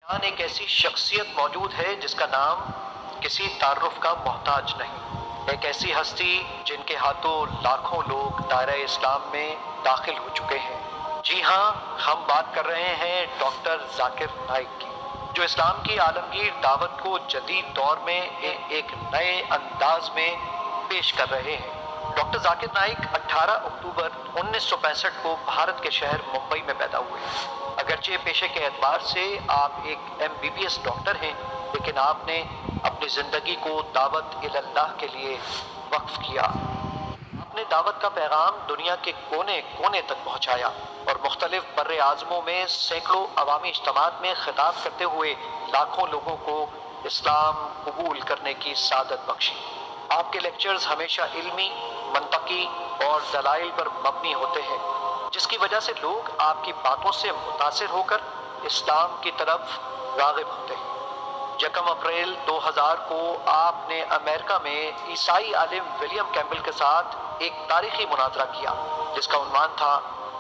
Iran एक ऐसी शख्सियत मौजूद है जिसका नाम किसी तारुफ का मोहताज नहीं। एक ऐसी हस्ती जिनके हाथों लाखों लोग दायरा इस्लाम में दाखिल हो चुके हैं। जी हाँ, हम बात कर रहे हैं डॉक्टर जाकिर नाइक की, जो इस्लाम की आलमगीर दावत को जदीद दौर में एक नए अंदाज में पेश कर रहे हैं। डॉक्टर जाकिर नाइक 18 अक्टूबर 1965 को भारत के शहर मुंबई में पैदा हुए। अगरचे पेशे के एतबार से आप एक MBBS डॉक्टर हैं, लेकिन आपने अपनी ज़िंदगी को दावत इल्लाह के लिए वक्फ किया। आपने दावत का पैगाम दुनिया के कोने कोने तक पहुंचाया और मुख्तलिफ बर्रे आज़मों में सैकड़ों अवामी इज्तिमात में खिताब करते हुए लाखों लोगों को इस्लाम कबूल करने की सादत बख्शी। आपके लेक्चर्स हमेशा इल्मी, मंतकी और दलाइल पर मबनी होते हैं, जिसकी वजह से लोग आपकी बातों से मुतासिर होकर इस्लाम की तरफ राग़िब होते हैं। 1 अप्रैल 2000 को आपने अमेरिका में ईसाई आलिम विलियम कैम्बल के साथ एक तारीखी मुनाजरा किया, जिसका उन्वान था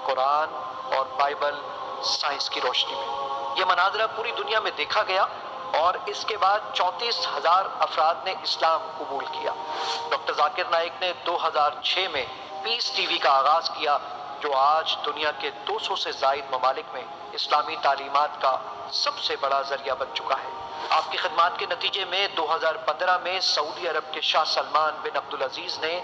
कुरान और बाइबल साइंस की रोशनी में। यह मुनाजरा पूरी दुनिया में देखा गया और इसके बाद 34,000 अफराद ने इस्लाम कबूल किया। डॉक्टर जाकिर नाइक ने 2006 में पीस टीवी का आगाज़ किया, जो आज दुनिया के 200 से ज़ायद ममालिक में इस्लामी तालीमात का सबसे बड़ा ज़रिया बन चुका है। आपकी खिदमात के नतीजे में 2015 में सऊदी अरब के शाह सलमान बिन अब्दुल अजीज़ ने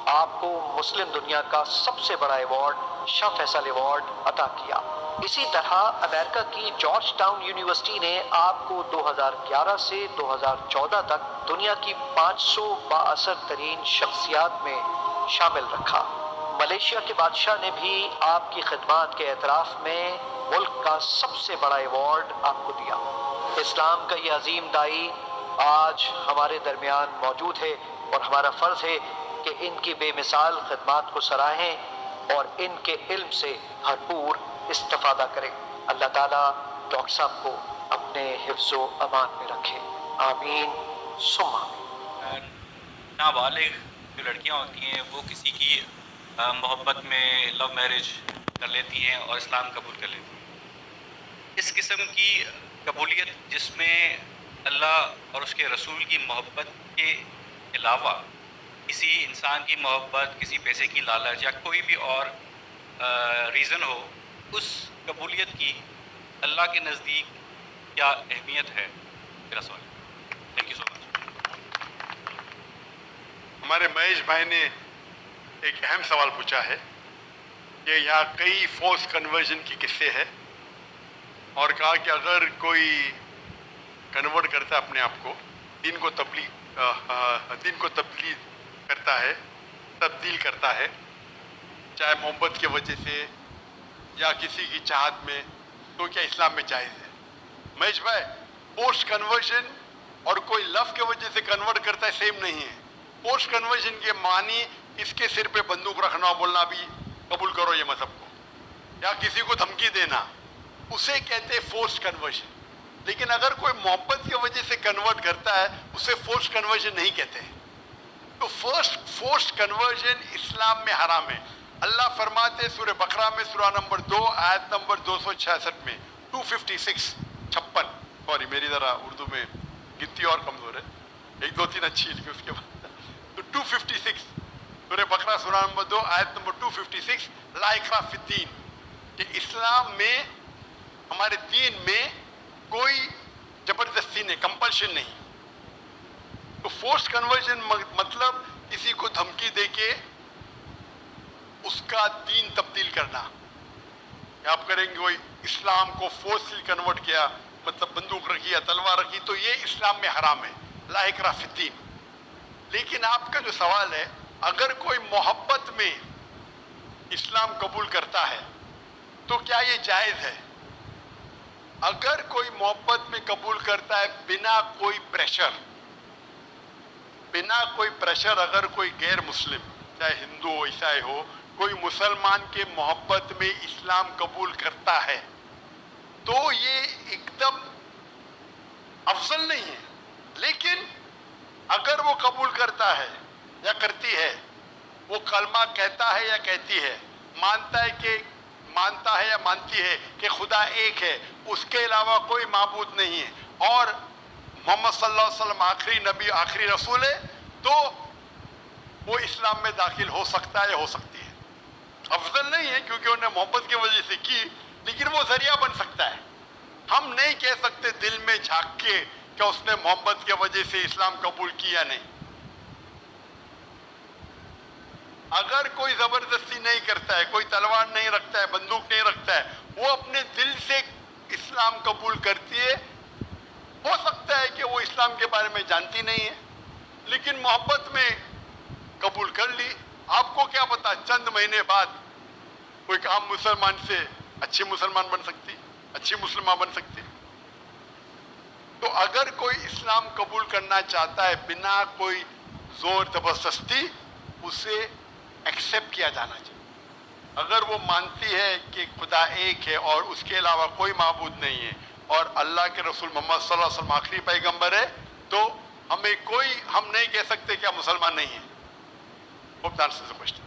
आपको मुस्लिम दुनिया का सबसे बड़ा अवार्ड शाह फैसल अवार्ड अता किया। इसी तरह अमेरिका की जॉर्ज टाउन यूनिवर्सिटी ने आपको 2011 से 2014 तक दुनिया की 500 बाअसर तरीन शख्सियात में शामिल रखा। मलेशिया के बादशाह ने भी आपकी खिदमात के एतराफ़ में मुल्क का सबसे बड़ा अवार्ड आपको दिया। इस्लाम का ये अजीम दाई आज हमारे दरमियान मौजूद है और हमारा फ़र्ज़ है कि इनकी बेमिसाल खिदमात को सराहें और इनके इल्म से भरपूर इस्तिफ़ादा करें। अल्लाह ताला डॉक्टर साहब को अपने हिफ्ज़ो अमान में रखे। आमीन सुम्मा आमीन। नाबालिग जो लड़कियां होती हैं वो किसी की मोहब्बत में लव मैरिज कर लेती हैं और इस्लाम कबूल कर लेती हैं। इस किस्म की कबूलियत जिसमें अल्लाह और उसके रसूल की मोहब्बत के अलावा किसी इंसान की मोहब्बत, किसी पैसे की लालच या कोई भी और रीज़न हो, उस कबूलियत की अल्लाह के नज़दीक क्या अहमियत है, मेरा सवाल। Thank you so much. हमारे महेश भाई ने एक अहम सवाल पूछा है कि यहाँ कई फोर्स कन्वर्जन की किस्से हैं और कहा कि अगर कोई कन्वर्ट करता है अपने आप को, दीन को तब्दील करता है, तब्दील करता है, चाहे मोहब्बत की वजह से या किसी की चाहत में, तो क्या इस्लाम में जायज़ है? महेश भाई, पोस्ट कन्वर्जन और कोई लव के वजह से कन्वर्ट करता है सेम नहीं है। पोस्ट कन्वर्जन के मानी इसके सिर पे बंदूक रखना, बोलना भी कबूल करो ये मजहब को, या किसी को धमकी देना, उसे कहते हैं फोर्स कन्वर्जन। लेकिन अगर कोई मोहब्बत की वजह से कन्वर्ट करता है, उसे फोर्स कन्वर्जन नहीं कहते हैं। तो फोर्स कन्वर्जन इस्लाम में हराम है। अल्लाह फरमाते सूरह बकरा में सूरह नंबर 2 आयत नंबर 266 में 256 56, सॉरी मेरी ज़रा उर्दू में गिनती और कमज़ोर है, 1 2 3 अच्छी लिखी उसके बाद। तो 256 सूरह बकरा सूरह नंबर 2 आयत नंबर 256, ला इकराह फिद्दीन, कि इस्लाम में, हमारे दीन में कोई ज़बरदस्ती नहीं, कंपल्शन नहीं। तो फोर्स कन्वर्जन मतलब किसी को धमकी देके उसका दीन तब्दील करना। आप करेंगे कोई इस्लाम को फोर्सली कन्वर्ट किया, मतलब बंदूक रखी या तलवार रखी, तो ये इस्लाम में हराम है, ला इकराह फिद्दीन। लेकिन आपका जो सवाल है, अगर कोई मोहब्बत में इस्लाम कबूल करता है तो क्या ये जायज़ है? अगर कोई मोहब्बत में कबूल करता है बिना कोई प्रेशर, अगर कोई गैर मुस्लिम, चाहे हिंदू हो, ईसाई हो, कोई मुसलमान के मोहब्बत में इस्लाम कबूल करता है, तो ये एकदम अफजल नहीं है। लेकिन अगर वो कबूल करता है या करती है, वो कलमा कहता है या कहती है, मानता है कि مانتا ہے یا مانتی ہے کہ خدا ایک ہے، اس کے علاوہ کوئی معبود نہیں ہے، اور محمد صلی اللہ علیہ وسلم آخری نبی آخری رسول ہے، تو وہ اسلام میں داخل ہو سکتا ہے یا ہو سکتی ہے۔ افضل نہیں ہے کیونکہ انہیں محبت کی وجہ سے کی، لیکن وہ ذریعہ بن سکتا ہے۔ ہم نہیں کہہ سکتے دل میں جھانک کے کہ اس نے محبت کی وجہ سے اسلام قبول کیا نہیں۔ اگر کوئی زبردستی نہیں کرتا ہے، کوئی تلوار نہیں رکھتا ہے، بندوق نہیں رکھتا ہے، وہ اپنے دل سے اسلام قبول کرتی ہے، ہو سکتا ہے کہ وہ اسلام کے بارے میں جانتی نہیں ہے لیکن محبت میں قبول کر لی۔ آپ کو کیا پتا چند مہینے بعد کوئی عام مسلمان سے اچھی مسلمان بن سکتی، اچھی مسلمہ بن سکتی۔ تو اگر کوئی اسلام قبول کرنا چاہتا ہے بنا کوئی زور زبردستی، اسے ایکسیپٹ کیا جانا چاہیے۔ اگر وہ مانتی ہے کہ خدا ایک ہے اور اس کے علاوہ کوئی معبود نہیں ہے اور اللہ کے رسول محمد صلی اللہ علیہ وسلم آخری پیغمبر ہے، تو ہم نہیں کہہ سکتے کہ ہم مسلمان نہیں ہیں۔ Hope that answers the question.